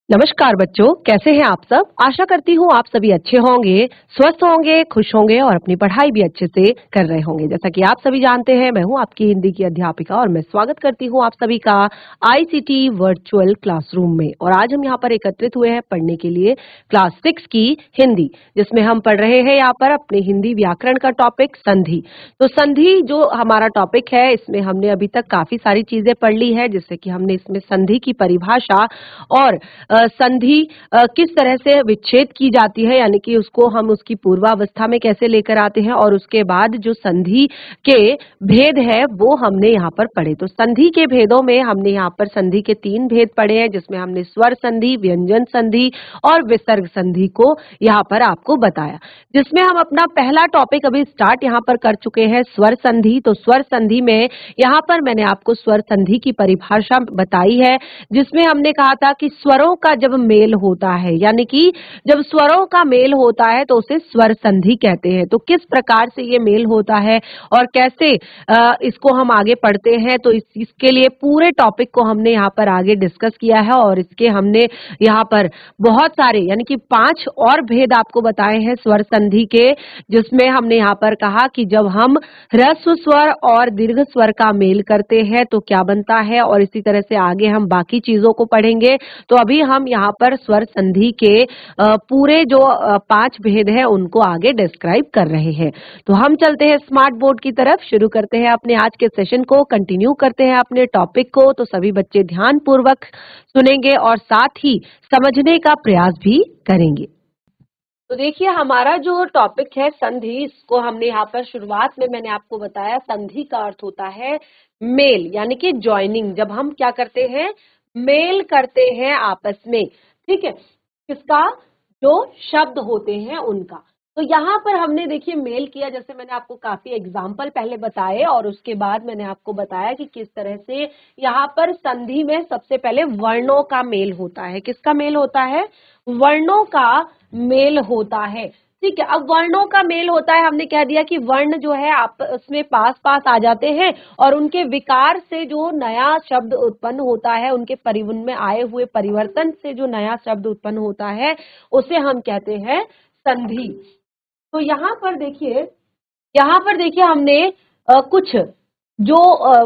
नमस्कार बच्चों, कैसे हैं आप सब। आशा करती हूँ आप सभी अच्छे होंगे, स्वस्थ होंगे, खुश होंगे और अपनी पढ़ाई भी अच्छे से कर रहे होंगे। जैसा कि आप सभी जानते हैं, मैं हूँ आपकी हिंदी की अध्यापिका और मैं स्वागत करती हूँ आप सभी का आईसीटी वर्चुअल क्लासरूम में। और आज हम यहाँ पर एकत्रित हुए हैं पढ़ने के लिए क्लास 6 की हिंदी, जिसमें हम पढ़ रहे हैं यहाँ पर अपने हिंदी व्याकरण का टॉपिक संधि। तो संधि जो हमारा टॉपिक है, इसमें हमने अभी तक काफी सारी चीजें पढ़ ली है, जिससे कि हमने इसमें संधि की परिभाषा और संधि किस तरह से विच्छेद की जाती है, यानी कि उसको हम उसकी पूर्वावस्था में कैसे लेकर आते हैं, और उसके बाद जो संधि के भेद है वो हमने यहाँ पर पढ़े। तो संधि के भेदों में हमने यहाँ पर संधि के 3 भेद पढ़े हैं, जिसमें हमने स्वर संधि, व्यंजन संधि और विसर्ग संधि को यहाँ पर आपको बताया। जिसमें हम अपना पहला टॉपिक अभी स्टार्ट यहाँ पर कर चुके हैं, स्वर संधि। तो स्वर संधि में यहाँ पर मैंने आपको स्वर संधि की परिभाषा बताई है, जिसमें हमने कहा था कि स्वरों का जब मेल होता है, यानी कि जब स्वरों का मेल होता है तो उसे स्वर संधि कहते हैं। तो किस प्रकार से ये मेल होता है और कैसे इसको हम आगे पढ़ते हैं, तो इसके लिए पूरे टॉपिक को हमने यहाँ पर आगे डिस्कस किया है। और इसके हमने यहाँ पर बहुत सारे यानी कि 5 और भेद आपको बताए हैं स्वर संधि के, जिसमें हमने यहाँ पर कहा कि जब हम ह्रस्व स्वर और दीर्घ स्वर का मेल करते हैं तो क्या बनता है, और इसी तरह से आगे हम बाकी चीजों को पढ़ेंगे। तो अभी हम यहाँ पर स्वर संधि के पूरे जो 5 भेद है उनको आगे डिस्क्राइब कर रहे हैं। तो हम चलते हैं स्मार्ट बोर्ड की तरफ, शुरू करते हैं अपने आज के सेशन को, कंटिन्यू करते हैं अपने टॉपिक को। तो सभी बच्चे ध्यान पूर्वक सुनेंगे और साथ ही समझने का प्रयास भी करेंगे। तो देखिए, हमारा जो टॉपिक है संधि, इसको हमने यहाँ पर शुरुआत में मैंने आपको बताया, संधि का अर्थ होता है मेल, यानी कि ज्वाइनिंग। जब हम क्या करते हैं, मेल करते हैं आपस में, ठीक है, किसका, जो शब्द होते हैं उनका। तो यहाँ पर हमने देखिए मेल किया, जैसे मैंने आपको काफी एग्जाम्पल पहले बताए और उसके बाद मैंने आपको बताया कि किस तरह से यहाँ पर संधि में सबसे पहले वर्णों का मेल होता है। किसका मेल होता है, वर्णों का मेल होता है, ठीक है। अब वर्णों का मेल होता है, हमने कह दिया कि वर्ण जो है आप उसमें पास पास आ जाते हैं और उनके विकार से जो नया शब्द उत्पन्न होता है, उनके उनमें आए हुए परिवर्तन से जो नया शब्द उत्पन्न होता है, उसे हम कहते हैं संधि। तो यहाँ पर देखिए हमने कुछ जो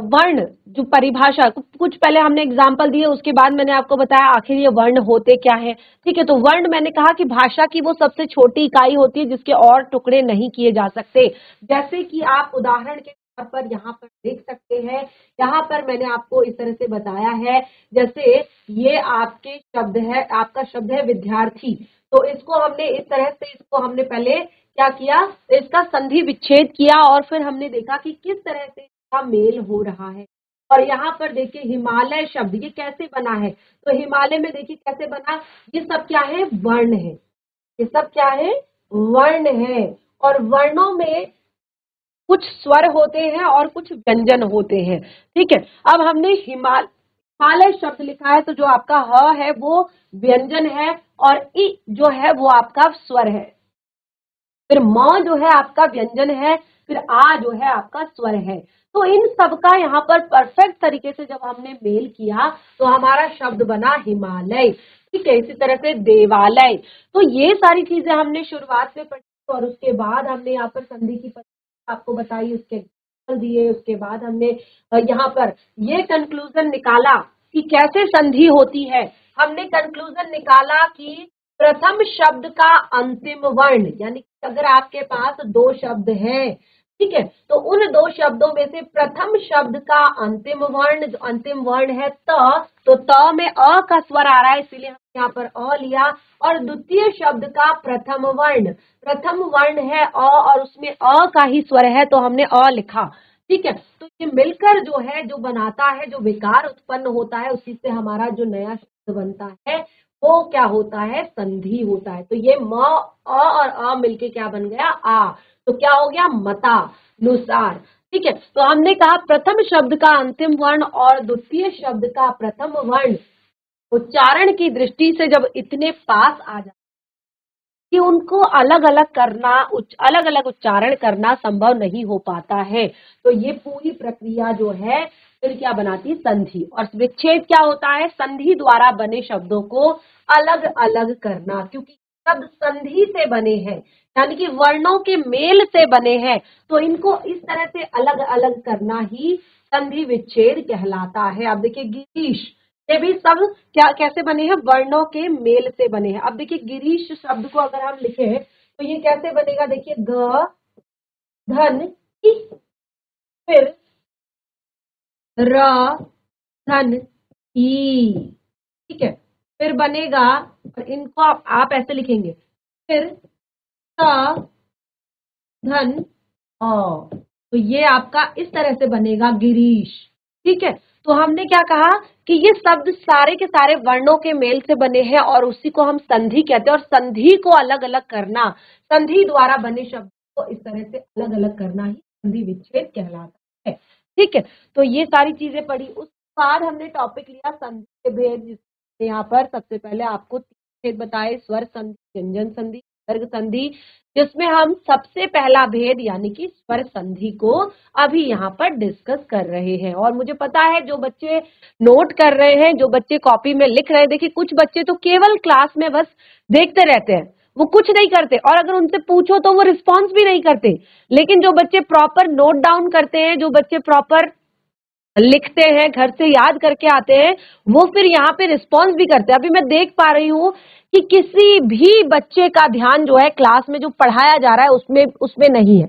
वर्ण जो परिभाषा, कुछ पहले हमने एग्जाम्पल दिए, उसके बाद मैंने आपको बताया आखिर ये वर्ण होते क्या है, ठीक है। तो वर्ण मैंने कहा कि भाषा की वो सबसे छोटी इकाई होती है जिसके और टुकड़े नहीं किए जा सकते। जैसे कि आप उदाहरण के तौर पर यहाँ पर देख सकते हैं, यहाँ पर मैंने आपको इस तरह से बताया है, जैसे ये आपके शब्द है, आपका शब्द है विद्यार्थी। तो इसको हमने इस तरह से, इसको हमने पहले क्या किया, इसका संधि विच्छेद किया और फिर हमने देखा कि किस तरह से का मेल हो रहा है। और यहाँ पर देखिए हिमालय शब्द ये कैसे बना है, तो हिमालय में देखिए कैसे बना, ये सब क्या है, वर्ण है। ये सब क्या है, वर्ण है। और वर्णों में कुछ स्वर होते हैं और कुछ व्यंजन होते हैं, ठीक है। अब हमने हिमालय शब्द लिखा है, तो जो आपका ह है वो व्यंजन है और इ जो है वो आपका स्वर है। फिर म जो है आपका व्यंजन है, फिर आ जो है आपका स्वर है। तो इन सब का यहाँ पर परफेक्ट तरीके से जब हमने मेल किया तो हमारा शब्द बना हिमालय, ठीक है। इसी तरह से देवालय। तो ये सारी चीजें हमने शुरुआत में पढ़ी और उसके बाद हमने यहाँ पर संधि की आपको बताई, उसके एग्जाम्पल दिए, उसके बाद हमने यहाँ पर ये कंक्लूजन निकाला कि कैसे संधि होती है। हमने कंक्लूजन निकाला कि प्रथम शब्द का अंतिम वर्ण, यानी अगर आपके पास 2 शब्द हैं, ठीक है, तो उन 2 शब्दों में से प्रथम शब्द का अंतिम वर्ण, जो अंतिम वर्ण है त, तो त में अ का स्वर आ रहा है, इसीलिए हमने यहाँ पर अ लिया। और द्वितीय शब्द का प्रथम वर्ण है अ और उसमें अ का ही स्वर है, तो हमने अ लिखा, ठीक है। तो ये मिलकर जो है, जो बनाता है, जो विकार उत्पन्न होता है, उसी से हमारा जो नया शब्द बनता है वो क्या होता है, संधि होता है। तो ये म, अ और अ मिलके क्या बन गया, आ। तो क्या हो गया, मता नुसार, ठीक है। तो हमने कहा प्रथम शब्द का अंतिम वर्ण और द्वितीय शब्द का प्रथम वर्ण उच्चारण की दृष्टि से जब इतने पास आ जाए कि उनको अलग अलग करना, अलग अलग उच्चारण करना संभव नहीं हो पाता है। तो ये पूरी प्रक्रिया जो है फिर क्या बनाती है, संधि। और विच्छेद क्या होता है, संधि द्वारा बने शब्दों को अलग अलग करना, क्योंकि शब्द संधि से बने हैं, यानी कि वर्णों के मेल से बने हैं, तो इनको इस तरह से अलग अलग करना ही संधि विच्छेद कहलाता है। अब देखिए गिरीश, ये भी सब क्या कैसे बने हैं, वर्णों के मेल से बने हैं। अब देखिए गिरीश शब्द को अगर हम लिखें तो ये कैसे बनेगा, देखिए ग धन ई, फिर र धन ई, ठीक है, फिर बनेगा, और इनको आप ऐसे लिखेंगे, फिर स धन अ, तो ये आपका इस तरह से बनेगा गिरीश। ठीक है, तो हमने क्या कहा कि ये शब्द सारे के सारे वर्णों के मेल से बने हैं और उसी को हम संधि कहते हैं। और संधि को अलग अलग करना, संधि द्वारा बने शब्द को इस तरह से अलग अलग करना ही संधि विच्छेद कहलाता है। ठीक है, तो ये सारी चीजें पढ़ी। उसके बाद हमने टॉपिक लिया संधि के भेद, जिसमें यहाँ पर सबसे पहले आपको तीन भेद बताए, स्वर संधि, व्यंजन संधि, विसर्ग संधि, जिसमें हम सबसे पहला भेद यानी कि स्वर संधि को अभी यहाँ पर डिस्कस कर रहे हैं। और मुझे पता है जो बच्चे नोट कर रहे हैं, जो बच्चे कॉपी में लिख रहे हैं, देखिए कुछ बच्चे तो केवल क्लास में बस देखते रहते हैं, वो कुछ नहीं करते, और अगर उनसे पूछो तो वो रिस्पॉन्स भी नहीं करते। लेकिन जो बच्चे प्रॉपर नोट डाउन करते हैं, जो बच्चे प्रॉपर लिखते हैं, घर से याद करके आते हैं, वो फिर यहाँ पे रिस्पॉन्स भी करते हैं। अभी मैं देख पा रही हूँ कि किसी भी बच्चे का ध्यान जो है क्लास में जो पढ़ाया जा रहा है उसमें नहीं है।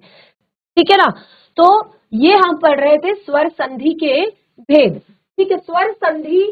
ठीक है ना, तो ये हम पढ़ रहे थे स्वर संधि के भेद। ठीक है, स्वर संधि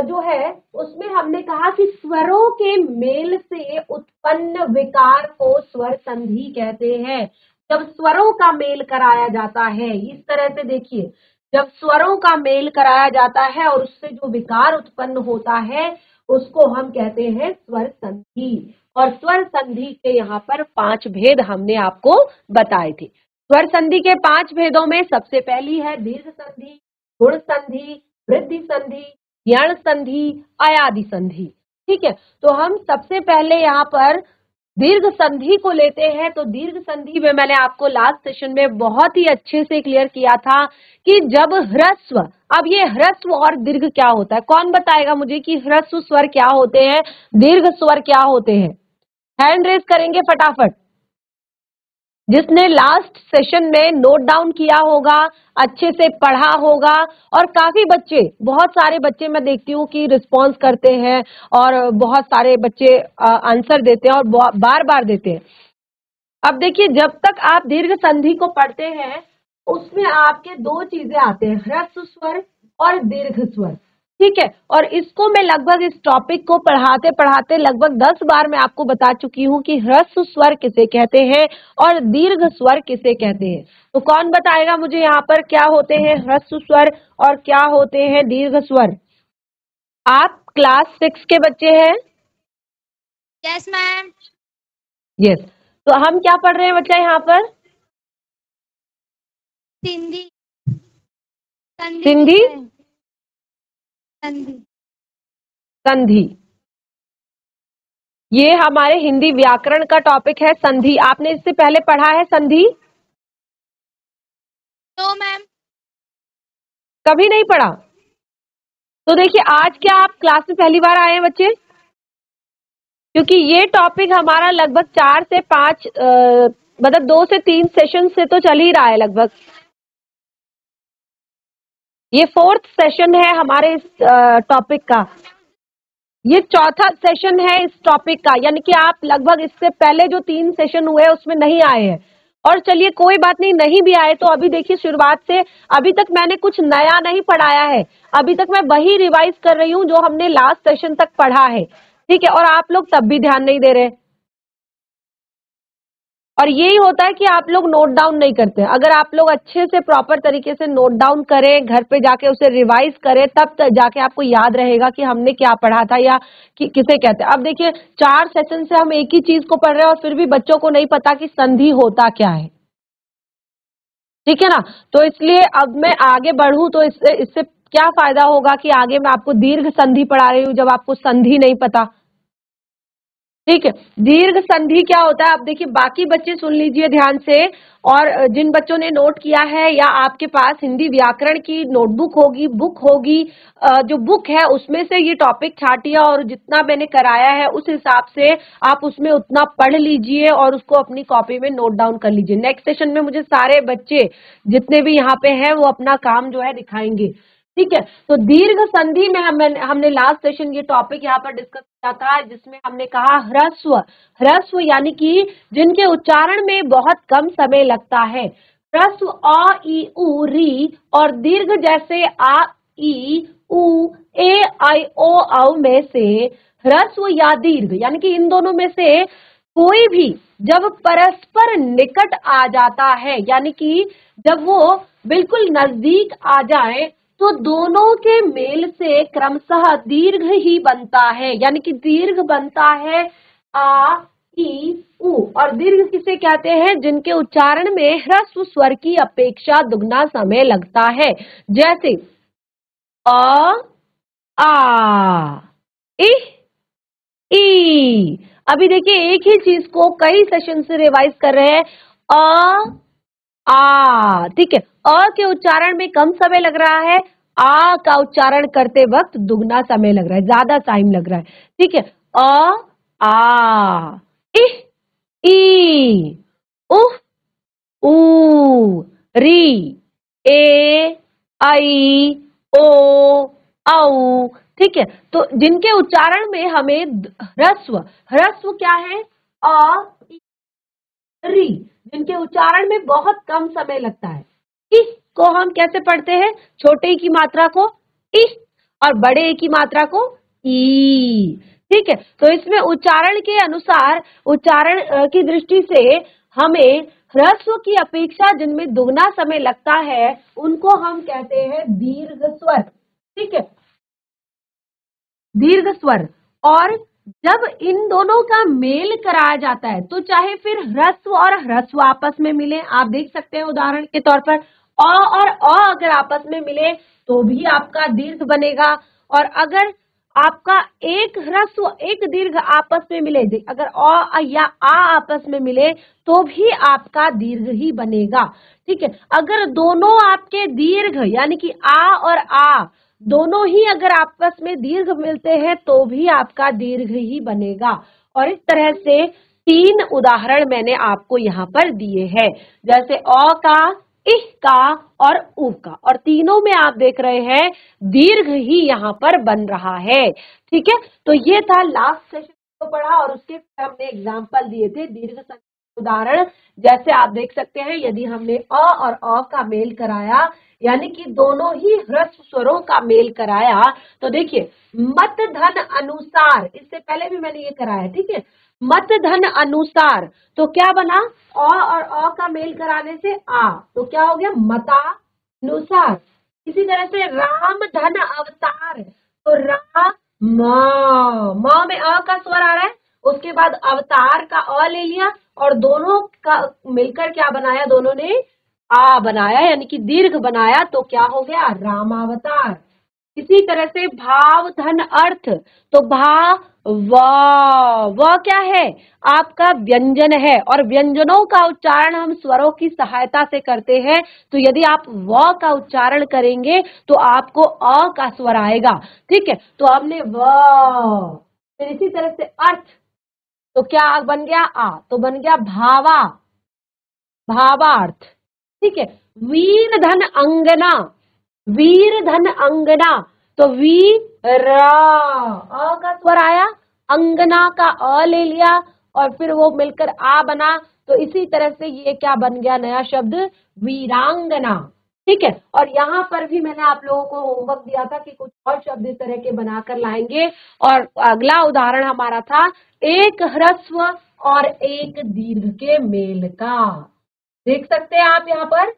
जो है उसमें हमने कहा कि स्वरों के मेल से उत्पन्न विकार को स्वर संधि कहते हैं। जब स्वरों का मेल कराया जाता है, इस तरह से देखिए, जब स्वरों का मेल कराया जाता है और उससे जो विकार उत्पन्न होता है उसको हम कहते हैं स्वर संधि। और स्वर संधि के यहाँ पर 5 भेद हमने आपको बताए थे। स्वर संधि के 5 भेदों में सबसे पहली है दीर्घ संधि, गुण संधि, वृद्धि संधि, यण संधि, अयादि संधि। ठीक है, तो हम सबसे पहले यहाँ पर दीर्घ संधि को लेते हैं। तो दीर्घ संधि में मैंने आपको लास्ट सेशन में बहुत ही अच्छे से क्लियर किया था कि जब ह्रस्व, अब ये ह्रस्व और दीर्घ क्या होता है, कौन बताएगा मुझे कि ह्रस्व स्वर क्या होते हैं, दीर्घ स्वर क्या होते हैं? हैंड रेज करेंगे फटाफट, जिसने लास्ट सेशन में नोट डाउन किया होगा, अच्छे से पढ़ा होगा। और काफी बच्चे, बहुत सारे बच्चे मैं देखती हूँ कि रिस्पॉन्स करते हैं और बहुत सारे बच्चे आंसर देते हैं और बार बार देते हैं। अब देखिए, जब तक आप दीर्घ संधि को पढ़ते हैं उसमें आपके 2 चीजें आते हैं, ह्रस्व स्वर और दीर्घ स्वर। ठीक है, और इसको मैं लगभग इस टॉपिक को पढ़ाते पढ़ाते लगभग 10 बार मैं आपको बता चुकी हूँ कि ह्रस्व स्वर किसे कहते हैं और दीर्घ स्वर किसे कहते हैं। तो कौन बताएगा मुझे यहाँ पर क्या होते हैं ह्रस्व स्वर और क्या होते हैं दीर्घ स्वर? आप क्लास 6 के बच्चे हैं? Yes ma'am. यस, तो हम क्या पढ़ रहे हैं बच्चा यहाँ पर? सिंधी सिंधी संधि। संधि, ये हमारे हिंदी व्याकरण का टॉपिक है संधि। आपने इससे पहले पढ़ा है संधि? तो मैम कभी नहीं पढ़ा? तो देखिए, आज क्या आप क्लास में पहली बार आए हैं बच्चे? क्योंकि ये टॉपिक हमारा लगभग 4 से 5 मतलब 2 से 3 सेशन से तो चल ही रहा है लगभग। ये 4th सेशन है हमारे इस टॉपिक का, ये 4था सेशन है इस टॉपिक का, यानी कि आप लगभग इससे पहले जो 3 सेशन हुए उसमें नहीं आए हैं। और चलिए कोई बात नहीं, नहीं भी आए तो अभी देखिए शुरुआत से अभी तक मैंने कुछ नया नहीं पढ़ाया है, अभी तक मैं वही रिवाइज कर रही हूँ जो हमने लास्ट सेशन तक पढ़ा है। ठीक है, और आप लोग तब भी ध्यान नहीं दे रहे, और यही होता है कि आप लोग नोट डाउन नहीं करते। अगर आप लोग अच्छे से प्रॉपर तरीके से नोट डाउन करें, घर पे जाके उसे रिवाइज करें, तब जाके आपको याद रहेगा कि हमने क्या पढ़ा था या किसे कहते हैं। अब देखिए 4 सेशन से हम एक ही चीज को पढ़ रहे हैं और फिर भी बच्चों को नहीं पता कि संधि होता क्या है। ठीक है ना, तो इसलिए अब मैं आगे बढ़ूं तो इससे क्या फायदा होगा कि आगे मैं आपको दीर्घ संधि पढ़ा रही हूँ जब आपको संधि नहीं पता। ठीक है। दीर्घ संधि क्या होता है, अब देखिए बाकी बच्चे सुन लीजिए ध्यान से, और जिन बच्चों ने नोट किया है या आपके पास हिंदी व्याकरण की नोटबुक होगी, बुक होगी, जो बुक है उसमें से ये टॉपिक छाटिए और जितना मैंने कराया है उस हिसाब से आप उसमें उतना पढ़ लीजिए और उसको अपनी कॉपी में नोट डाउन कर लीजिए। नेक्स्ट सेशन में मुझे सारे बच्चे जितने भी यहाँ पे हैं वो अपना काम जो है दिखाएंगे। ठीक है, तो दीर्घ संधि में हमने लास्ट सेशन ये टॉपिक यहाँ पर डिस्कस किया था, जिसमें हमने कहा ह्रस्व। ह्रस्व यानी कि जिनके उच्चारण में बहुत कम समय लगता है। ह्रस्व अ ई उ री और दीर्घ जैसे आ ई उ ए आई ओ औ में से ह्रस्व या दीर्घ यानी कि इन दोनों में से कोई भी जब परस्पर निकट आ जाता है, यानी कि जब वो बिल्कुल नजदीक आ जाए, तो दोनों के मेल से क्रमशः दीर्घ ही बनता है, यानी कि दीर्घ बनता है आ ई उ। और दीर्घ किसे कहते हैं, जिनके उच्चारण में ह्रस्व स्वर की अपेक्षा दुगना समय लगता है, जैसे अ आ इ ई। अभी देखिए एक ही चीज को कई सेशन से रिवाइज कर रहे हैं। अ आ, ठीक है, अ के उच्चारण में कम समय लग रहा है, आ का उच्चारण करते वक्त दुगना समय लग रहा है, ज्यादा टाइम लग रहा है। ठीक है, अ आ इ ई उह ऊ री ए आई ओ औ। ठीक है, तो जिनके उच्चारण में हमें ह्रस्व, ह्रस्व क्या है, अ री, जिनके उच्चारण में बहुत कम समय लगता है। इस को हम कैसे पढ़ते हैं, छोटे ई की मात्रा को इस और बड़े ई की मात्रा को ई। ठीक है, तो इसमें उच्चारण के अनुसार, उच्चारण की दृष्टि से हमें ह्रस्व की अपेक्षा जिनमें दुगना समय लगता है उनको हम कहते हैं दीर्घ स्वर। ठीक है, दीर्घ स्वर। और जब इन दोनों का मेल कराया जाता है तो चाहे फिर ह्रस्व और ह्रस्व आपस में मिले, आप देख सकते हैं उदाहरण के तौर पर अ और अ अगर आपस में मिले तो भी आपका दीर्घ बनेगा, और अगर आपका एक ह्रस्व एक दीर्घ आपस में मिले, अगर अ या आ आपस में मिले तो भी आपका दीर्घ ही बनेगा। ठीक है, अगर दोनों आपके दीर्घ यानी कि आ और आ दोनों ही अगर आपस में दीर्घ मिलते हैं तो भी आपका दीर्घ ही बनेगा। और इस तरह से 3 उदाहरण मैंने आपको यहाँ पर दिए हैं, जैसे अ का, इह का और उ का, और तीनों में आप देख रहे हैं दीर्घ ही यहाँ पर बन रहा है। ठीक है, तो ये था लास्ट सेशन को पढ़ा और उसके हमने एग्जाम्पल दिए थे दीर्घ उदाहरण। जैसे आप देख सकते हैं यदि हमने अ और अ का मेल कराया, यानी कि दोनों ही ह्रस्व स्वरों का मेल कराया, तो देखिए मत धन अनुसार, इससे पहले भी मैंने ये कराया। ठीक है, मत धन अनुसार, तो क्या बना, अ और अ का मेल कराने से आ, तो क्या हो गया मता अनुसार। इसी तरह से राम धन अवतार, तो रा म में अ का स्वर आ रहा है, उसके बाद अवतार का अ ले लिया और दोनों का मिलकर क्या बनाया, दोनों ने आ बनाया यानी कि दीर्घ बनाया, तो क्या हो गया रामावतार। इसी तरह से भाव धन अर्थ, तो भा व क्या है, आपका व्यंजन है, और व्यंजनों का उच्चारण हम स्वरों की सहायता से करते हैं, तो यदि आप व का उच्चारण करेंगे तो आपको अ का स्वर आएगा। ठीक है, तो हमने व, फिर इसी तरह से अर्थ, तो क्या बन गया आ, तो बन गया भावा, भावार्थ। ठीक है, वीर धन अंगना, वीर धन अंगना, तो वीर अ का स्वर आया, अंगना का अ ले लिया और फिर वो मिलकर आ बना, तो इसी तरह से ये क्या बन गया नया शब्द, वीरांगना। ठीक है, और यहाँ पर भी मैंने आप लोगों को होमवर्क दिया था कि कुछ और शब्द इस तरह के बनाकर लाएंगे। और अगला उदाहरण हमारा था एक ह्रस्व और एक दीर्घ के मेल का, देख सकते हैं आप यहाँ पर।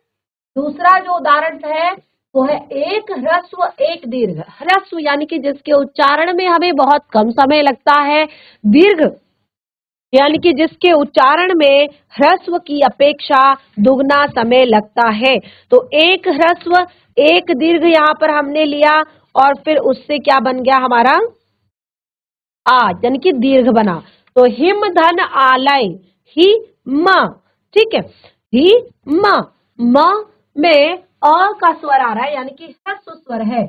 दूसरा जो उदाहरण है वो है एक ह्रस्व एक दीर्घ। ह्रस्व यानी कि जिसके उच्चारण में हमें बहुत कम समय लगता है, दीर्घ यानी कि जिसके उच्चारण में ह्रस्व की अपेक्षा दुगना समय लगता है। तो एक ह्रस्व एक दीर्घ यहाँ पर हमने लिया और फिर उससे क्या बन गया हमारा आ, यानी कि दीर्घ बना। तो हिम धन आलय, ही म, ठीक है, ही म में अ का स्वर आ रहा है, यानी कि ह्रस्व स्वर है,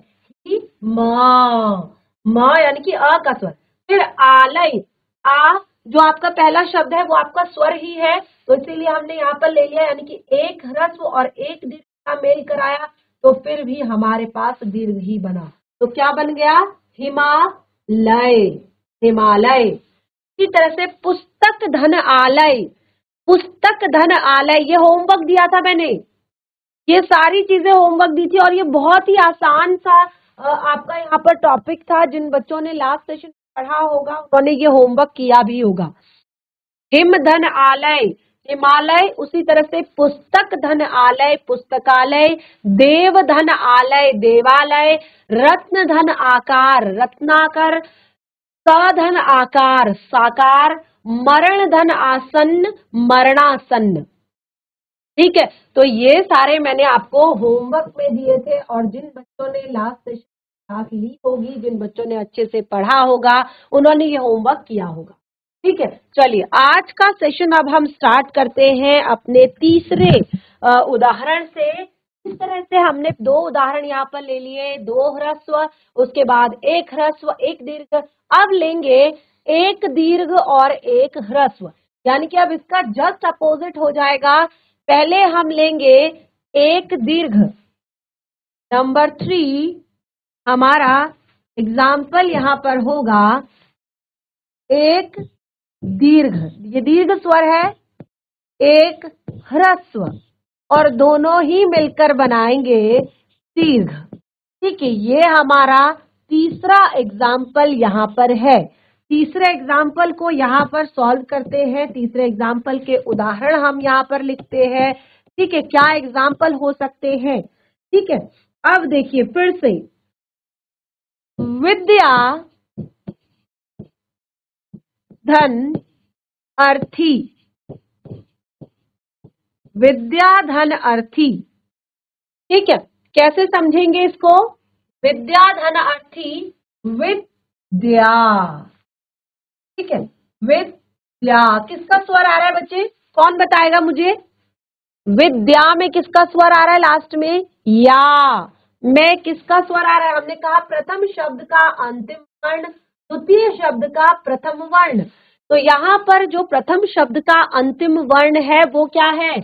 ही म यानी कि अ का स्वर। फिर आलय, आ जो आपका पहला शब्द है वो आपका स्वर ही है, तो इसीलिए हमने यहाँ पर ले लिया, यानी कि एक ह्रस्व और एक दीर्घ का मेल कराया, तो फिर भी हमारे पास दीर्घ ही बना। तो क्या बन गया? हिमालय, हिमालय। इसी तरह से पुस्तक धन आलय, पुस्तक धन आलय, ये होमवर्क दिया था मैंने, ये सारी चीजें होमवर्क दी थी और ये बहुत ही आसान सा आपका यहाँ पर टॉपिक था। जिन बच्चों ने लास्ट सेशन पढ़ा होगा उन्होंने ये होमवर्क किया भी होगा। हिम धन आलय हिमालय, उसी तरह से पुस्तक धन आलय पुस्तकालय, देव धन आलय देवालय, रत्न धन आकार रत्नाकर, सधन आकार साकार, मरण धन आसन्न मरणासन्न। ठीक है, तो ये सारे मैंने आपको होमवर्क में दिए थे और जिन बच्चों ने लास्ट सेशन क्लास ली होगी, जिन बच्चों ने अच्छे से पढ़ा होगा, उन्होंने ये होमवर्क किया होगा। ठीक है, चलिए आज का सेशन अब हम स्टार्ट करते हैं अपने तीसरे उदाहरण से। इस तरह से हमने दो उदाहरण यहाँ पर ले लिए, दो ह्रस्व, उसके बाद एक ह्रस्व एक दीर्घ। अब लेंगे एक दीर्घ और एक ह्रस्व, यानी कि अब इसका जस्ट अपोजिट हो जाएगा। पहले हम लेंगे एक दीर्घ। नंबर 3 हमारा एग्जाम्पल यहाँ पर होगा एक दीर्घ, ये दीर्घ स्वर है, एक ह्रस्व, और दोनों ही मिलकर बनाएंगे दीर्घ। ठीक है, ये हमारा तीसरा एग्जाम्पल यहाँ पर है। तीसरे एग्जाम्पल को यहाँ पर सॉल्व करते हैं, तीसरे एग्जाम्पल के उदाहरण हम यहाँ पर लिखते हैं। ठीक है, क्या एग्जाम्पल हो सकते हैं? ठीक है, अब देखिए फिर से, विद्या धन अर्थी, विद्या धन अर्थी। ठीक है, कैसे समझेंगे इसको? विद्या धन अर्थी, विद्या, ठीक है, विद्या किसका स्वर आ रहा है बच्चे? कौन बताएगा मुझे? विद्या में किसका स्वर आ रहा है लास्ट में? या में किसका स्वर आ रहा है? हमने कहा प्रथम शब्द का अंतिम वर्ण, द्वितीय शब्द का प्रथम वर्ण। तो यहाँ पर जो प्रथम शब्द का अंतिम वर्ण है वो क्या है?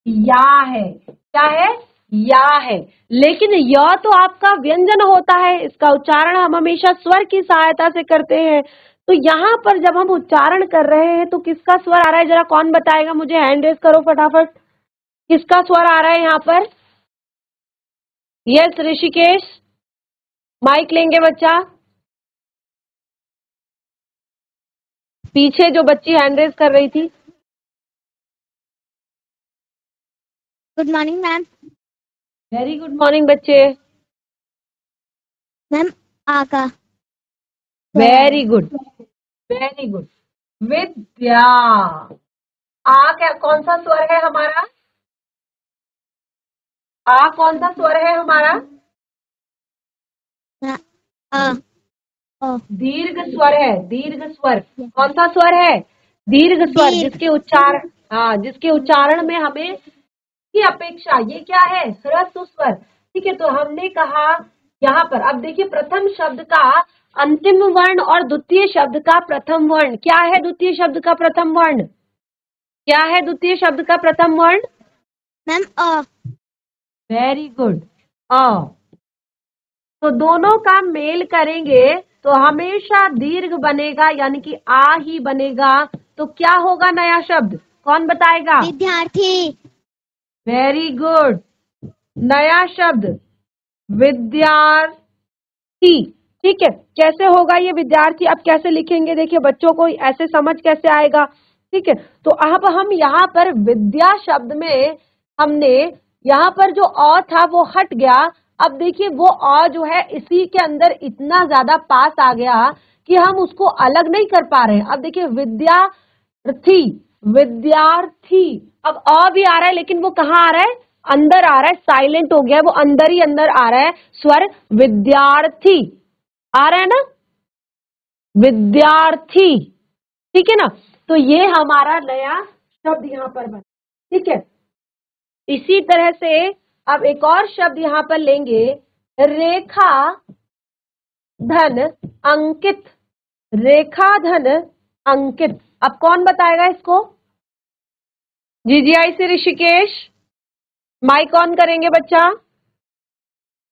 या है। क्या है? या है। लेकिन य तो आपका व्यंजन होता है, इसका उच्चारण हम हमेशा स्वर की सहायता से करते हैं। तो यहाँ पर जब हम उच्चारण कर रहे हैं तो किसका स्वर आ रहा है? जरा कौन बताएगा मुझे? हैंड रेज करो फटाफट, किसका स्वर आ रहा है यहाँ पर? यस ऋषिकेश, माइक लेंगे बच्चा। पीछे जो बच्ची हैंड रेज कर रही थी। Good morning ma'am. Very good morning बच्चे। मैम आका। Very good, very good. Vidya, आ क्या कौन सा स्वर है हमारा? आ कौन सा स्वर है हमारा? दीर्घ स्वर है, दीर्घ स्वर। कौन सा स्वर है? दीर्घ स्वर, जिसके उच्चारण, हाँ, जिसके उच्चारण में हमें की अपेक्षा, ये क्या है? ह्रस्व स्वर। ठीक है, तो हमने कहा यहाँ पर, अब देखिए प्रथम शब्द का अंतिम वर्ण और द्वितीय शब्द का प्रथम वर्ण, क्या है द्वितीय शब्द का प्रथम वर्ण? क्या है द्वितीय शब्द का प्रथम वर्ण? मैम अ। वेरी गुड, अ। तो दोनों का मेल करेंगे तो हमेशा दीर्घ बनेगा, यानी कि आ ही बनेगा। तो क्या होगा नया शब्द? कौन बताएगा? विद्यार्थी। वेरी गुड, नया शब्द विद्यार्थी। ठीक है, कैसे होगा ये विद्यार्थी? अब कैसे लिखेंगे? देखिए बच्चों को ऐसे समझ कैसे आएगा? ठीक है, तो अब हम यहाँ पर विद्या शब्द में हमने यहाँ पर जो अ था वो हट गया। अब देखिए वो अ जो है इसी के अंदर इतना ज्यादा पास आ गया कि हम उसको अलग नहीं कर पा रहे हैं। अब देखिए विद्यार्थी, विद्यार्थी, अब अ भी आ रहा है लेकिन वो कहाँ आ रहा है? अंदर आ रहा है, साइलेंट हो गया, वो अंदर ही अंदर आ रहा है स्वर। विद्यार्थी आ रहा है ना, विद्यार्थी। ठीक है ना। तो ये हमारा नया शब्द यहाँ पर बना, ठीक है। इसी तरह से अब एक और शब्द यहाँ पर लेंगे, रेखा धन अंकित। रेखा धन अंकित, अब कौन बताएगा इसको? जीजीआई से ऋषिकेश, माइक ऑन करेंगे बच्चा।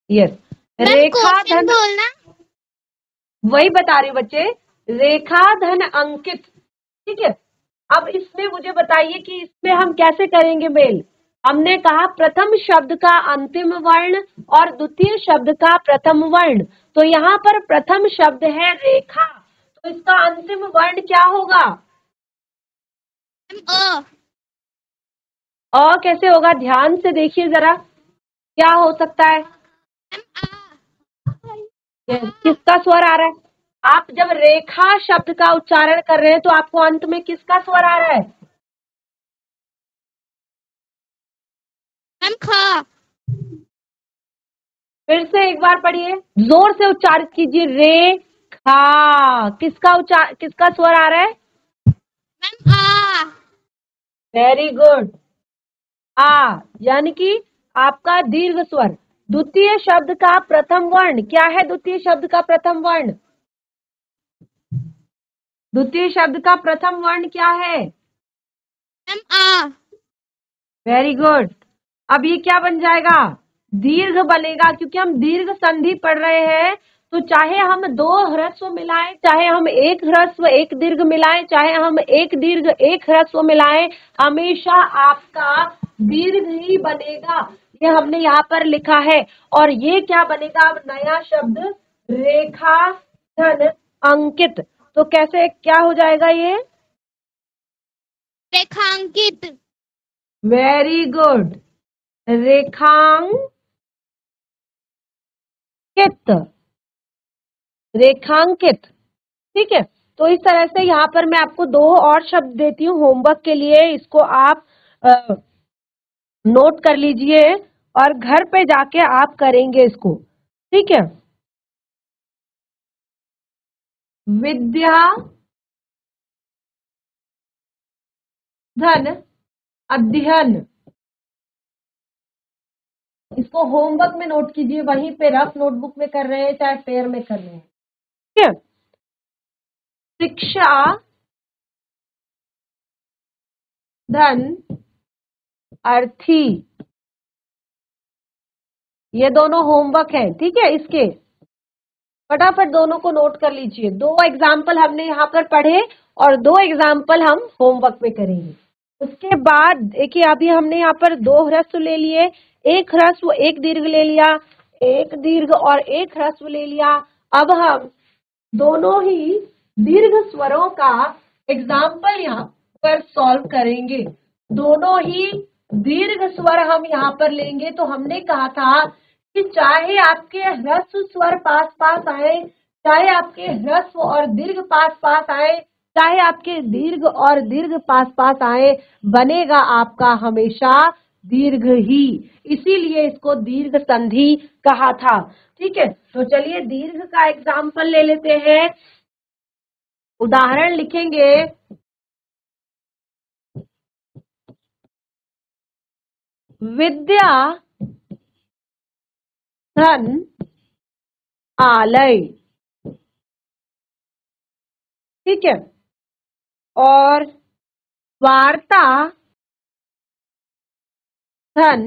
यस, रेखा धन, बोलना। वही बता रही हूँ बच्चे, रेखा धन अंकित, ठीक है। अब इसमें मुझे बताइए कि इसमें हम कैसे करेंगे मेल। हमने कहा प्रथम शब्द का अंतिम वर्ण और द्वितीय शब्द का प्रथम वर्ण, तो यहाँ पर प्रथम शब्द है रेखा, तो इसका अंतिम वर्ण क्या होगा? अ कैसे होगा? ध्यान से देखिए जरा, क्या हो सकता है? किसका स्वर आ रहा है? आप जब रेखा शब्द का उच्चारण कर रहे हैं तो आपको अंत में किसका स्वर आ रहा है? फिर से एक बार पढ़िए, जोर से उच्चारित कीजिए, रेखा। किसका स्वर आ रहा है? वेरी गुड, आ, यानी कि आपका दीर्घ स्वर। द्वितीय शब्द का प्रथम वर्ण क्या है? द्वितीय शब्द का प्रथम वर्ण, द्वितीय शब्द का प्रथम वर्ण क्या है? Very good. अब ये क्या बन जाएगा? दीर्घ बनेगा, क्योंकि हम दीर्घ संधि पढ़ रहे हैं, तो चाहे हम दो ह्रस्व मिलाएं, चाहे हम एक ह्रस्व एक दीर्घ मिलाएं, चाहे हम एक दीर्घ एक ह्रस्व मिलाएं, हमेशा आपका दीर्घ ही बनेगा। ये हमने यहाँ पर लिखा है। और ये क्या बनेगा? अब नया शब्द रेखा धन अंकित, तो कैसे क्या हो जाएगा ये? रेखांकित। वेरी गुड, रेखांकित, रेखांकित, ठीक है। तो इस तरह से यहाँ पर मैं आपको दो और शब्द देती हूँ होमवर्क के लिए, इसको आप नोट कर लीजिए और घर पे जाके आप करेंगे इसको, ठीक है। विद्या धन अध्ययन, इसको होमवर्क में नोट कीजिए, वहीं पे रफ नोटबुक में कर रहे हैं चाहे पेयर में कर रहे हैं, ठीक है। शिक्षा धन अर्थी, ये दोनों होमवर्क है, ठीक है। इसके फटाफट दोनों को नोट कर लीजिए। दो एग्जाम्पल हमने यहाँ पर पढ़े और दो एग्जाम्पल हम होमवर्क में करेंगे। उसके बाद देखिए, अभी हमने यहाँ पर दो ह्रस्व ले लिए, एक ह्रस्व एक दीर्घ ले लिया, एक दीर्घ और एक ह्रस्व ले लिया। अब हम दोनों ही दीर्घ स्वरों का एग्जाम्पल यहाँ पर सॉल्व करेंगे। दोनों ही दीर्घ स्वर हम यहाँ पर लेंगे। तो हमने कहा था कि चाहे आपके ह्रस्व स्वर पास पास आए, चाहे आपके ह्रस्व और दीर्घ पास पास आए, चाहे आपके दीर्घ और दीर्घ पास पास आए, बनेगा आपका हमेशा दीर्घ ही, इसीलिए इसको दीर्घ संधि कहा था, ठीक है। तो चलिए दीर्घ का एग्जाम्पल ले लेते हैं, उदाहरण लिखेंगे। विद्या धन आलय, ठीक है। और वार्ता धन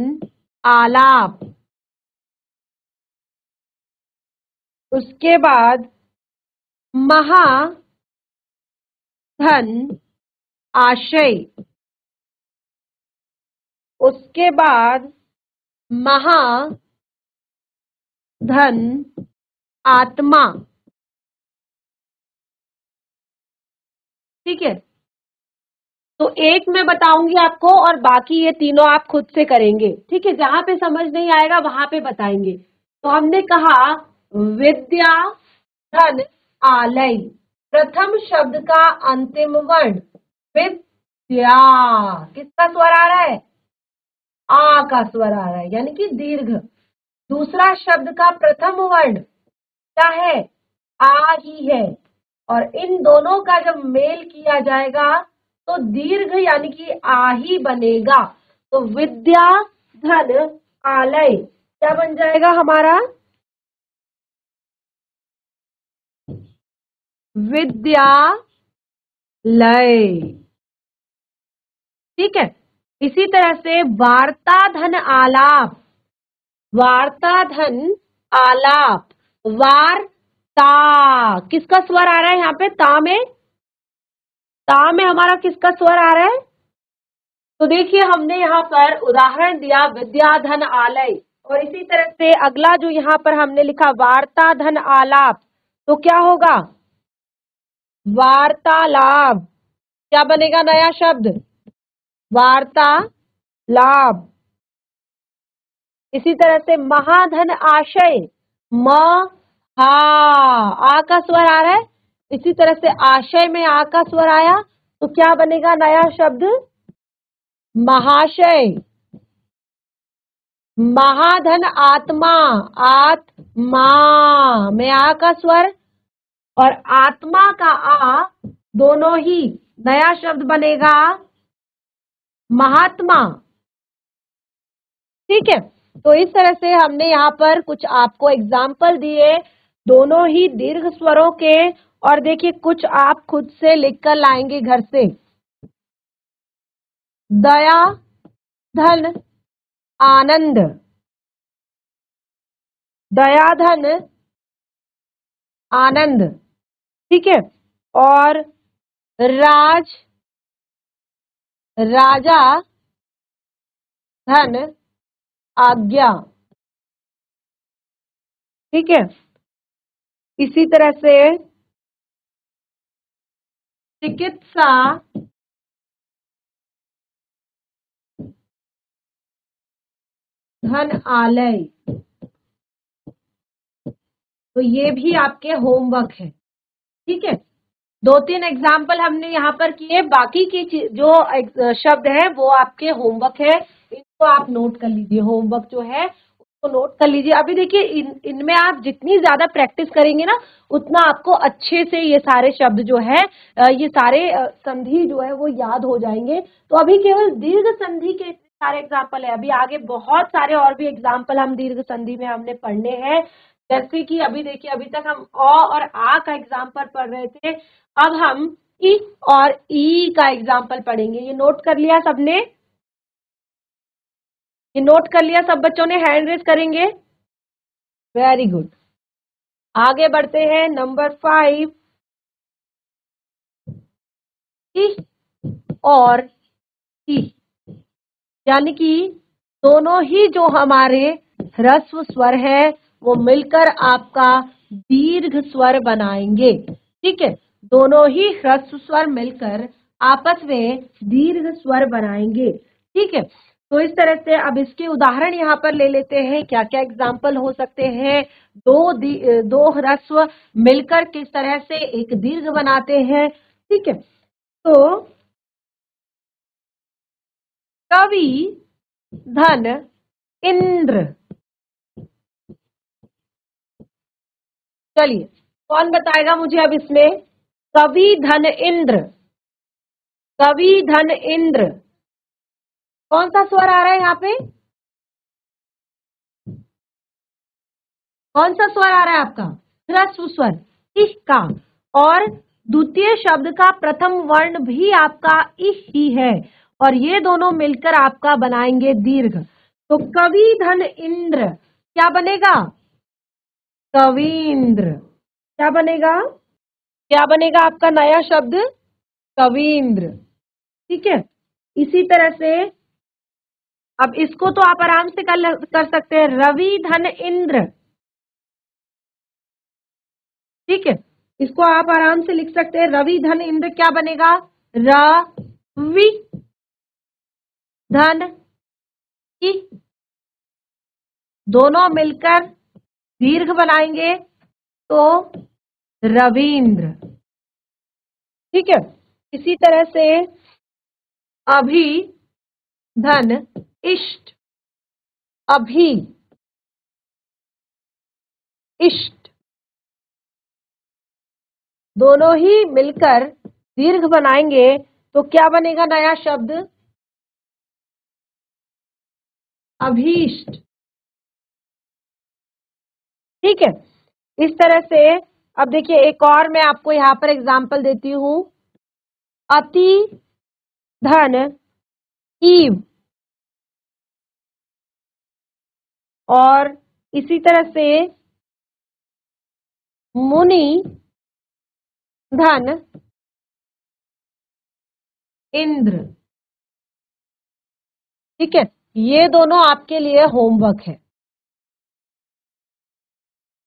आलाप, उसके बाद महा धन आशय, उसके बाद महा धन आत्मा, ठीक है। तो एक मैं बताऊंगी आपको और बाकी ये तीनों आप खुद से करेंगे, ठीक है। जहां पे समझ नहीं आएगा वहां पे बताएंगे। तो हमने कहा विद्या धन आलय, प्रथम शब्द का अंतिम वर्ण विद्या, किसका स्वर आ रहा है? आ का स्वर आ रहा है, यानी कि दीर्घ। दूसरा शब्द का प्रथम वर्ण क्या है? आ ही है। और इन दोनों का जब मेल किया जाएगा तो दीर्घ यानी कि आ ही बनेगा। तो विद्या धन आलय क्या बन जाएगा हमारा? विद्यालय। ठीक है। इसी तरह से वार्ता धन आलाप, वार्ता धन आलाप, वार्ता किसका स्वर आ रहा है यहाँ पे? ता में, ता में हमारा किसका स्वर आ रहा है? तो देखिए हमने यहाँ पर उदाहरण दिया विद्याधन आलय, और इसी तरह से अगला जो यहाँ पर हमने लिखा वार्ता धन आलाप, तो क्या होगा? वार्तालाप। क्या बनेगा नया शब्द? वार्तालाप। इसी तरह से महाधन आशय, म हा, आ का स्वर आ रहा है, इसी तरह से आशय में आ का स्वर आया तो क्या बनेगा नया शब्द? महाशय। महाधन आत्मा, आत्मा में आ का स्वर और आत्मा का आ दोनों ही नया शब्द बनेगा महात्मा। ठीक है। तो इस तरह से हमने यहाँ पर कुछ आपको एग्जाम्पल दिए दोनों ही दीर्घ स्वरों के, और देखिए कुछ आप खुद से लिखकर लाएंगे घर से। दया धन आनंद, दया धन आनंद। ठीक है। और राज, राजा धन आज्ञा। ठीक है। इसी तरह से चिकित्सा धन आलय। तो ये भी आपके होमवर्क है। ठीक है। 2-3 एग्जाम्पल हमने यहाँ पर किए, बाकी की जो शब्द है वो आपके होमवर्क है, इनको आप नोट कर लीजिए। होमवर्क जो है उसको नोट कर लीजिए। अभी देखिए इनमें आप जितनी ज्यादा प्रैक्टिस करेंगे ना उतना आपको अच्छे से ये सारे शब्द जो है, ये सारे संधि जो है वो याद हो जाएंगे। तो अभी केवल दीर्घ संधि के सारे एग्जाम्पल है, अभी आगे बहुत सारे और भी एग्जाम्पल हम दीर्घ संधि में हमने पढ़ने हैं। जैसे कि अभी देखिए अभी तक हम अ और आ का एग्जाम्पल पढ़ रहे थे, अब हम ई और ई का एग्जाम्पल पढ़ेंगे। ये नोट कर लिया सबने? ये नोट कर लिया सब बच्चों ने? हैंड रेज करेंगे। Very good. आगे बढ़ते हैं नंबर 5, ई और ई, यानी कि दोनों ही जो हमारे ह्रस्व स्वर है वो मिलकर आपका दीर्घ स्वर बनाएंगे। ठीक है। दोनों ही ह्रस्व स्वर मिलकर आपस में दीर्घ स्वर बनाएंगे। ठीक है। तो इस तरह से अब इसके उदाहरण यहाँ पर ले लेते हैं, क्या क्या एग्जाम्पल हो सकते हैं। दो ह्रस्व मिलकर किस तरह से एक दीर्घ बनाते हैं। ठीक है। तो कवि धन इंद्र, चलिए कौन बताएगा मुझे अब इसमें? कवि धन इंद्र, कवि धन इंद्र, कौन सा स्वर आ रहा है यहाँ पे? कौन सा स्वर आ रहा है आपका? ह्रस्व स्वर, इह का, और द्वितीय शब्द का प्रथम वर्ण भी आपका इह ही है, और ये दोनों मिलकर आपका बनाएंगे दीर्घ। तो कवि धन इंद्र क्या बनेगा? कवींद्र। क्या बनेगा? क्या बनेगा आपका नया शब्द? कवींद्र। ठीक है। इसी तरह से अब इसको तो आप आराम से कर सकते हैं, रवि धन इंद्र। ठीक है। इसको आप आराम से लिख सकते हैं, रवि धन इंद्र क्या बनेगा? रवि धन ई, दोनों मिलकर दीर्घ बनाएंगे तो रवींद्र। ठीक है। इसी तरह से अभी धन इष्ट, अभी इष्ट, दोनों ही मिलकर दीर्घ बनाएंगे तो क्या बनेगा नया शब्द? अभीष्ट। ठीक है, इस तरह से अब देखिए एक और मैं आपको यहाँ पर एग्जाम्पल देती हूं। अति धन ईव, और इसी तरह से मुनि धन इंद्र। ठीक है, ये दोनों आपके लिए होमवर्क है।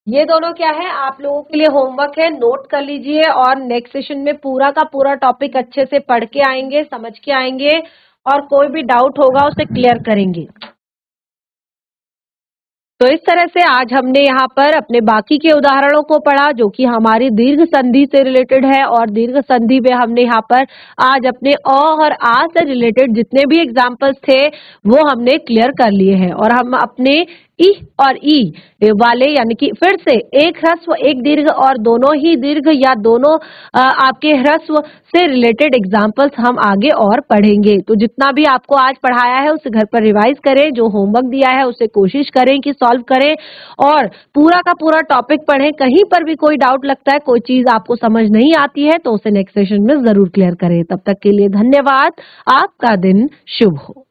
ये दोनों क्या है, आप लोगों के लिए होमवर्क है, नोट कर लीजिए और नेक्स्ट सेशन में पूरा का पूरा टॉपिक अच्छे से पढ़ के आएंगे, समझ के आएंगे और कोई भी डाउट होगा उसे क्लियर करेंगे। तो इस तरह से आज हमने यहाँ पर अपने बाकी के उदाहरणों को पढ़ा जो कि हमारी दीर्घ संधि से रिलेटेड है, और दीर्घ संधि में हमने यहाँ पर आज अपने अ और आ से रिलेटेड जितने भी एग्जाम्पल्स थे वो हमने क्लियर कर लिए हैं। और हम अपने ई और ई वाले यानी कि फिर से एक ह्रस्व एक दीर्घ और दोनों ही दीर्घ या दोनों आपके ह्रस्व से रिलेटेड एग्जाम्पल्स हम आगे और पढ़ेंगे। तो जितना भी आपको आज पढ़ाया है उसे घर पर रिवाइज करें, जो होमवर्क दिया है उसे कोशिश करें कि सॉल्व करें और पूरा का पूरा टॉपिक पढ़ें। कहीं पर भी कोई डाउट लगता है, कोई चीज आपको समझ नहीं आती है तो उसे नेक्स्ट सेशन में जरूर क्लियर करें। तब तक के लिए धन्यवाद। आपका दिन शुभ हो।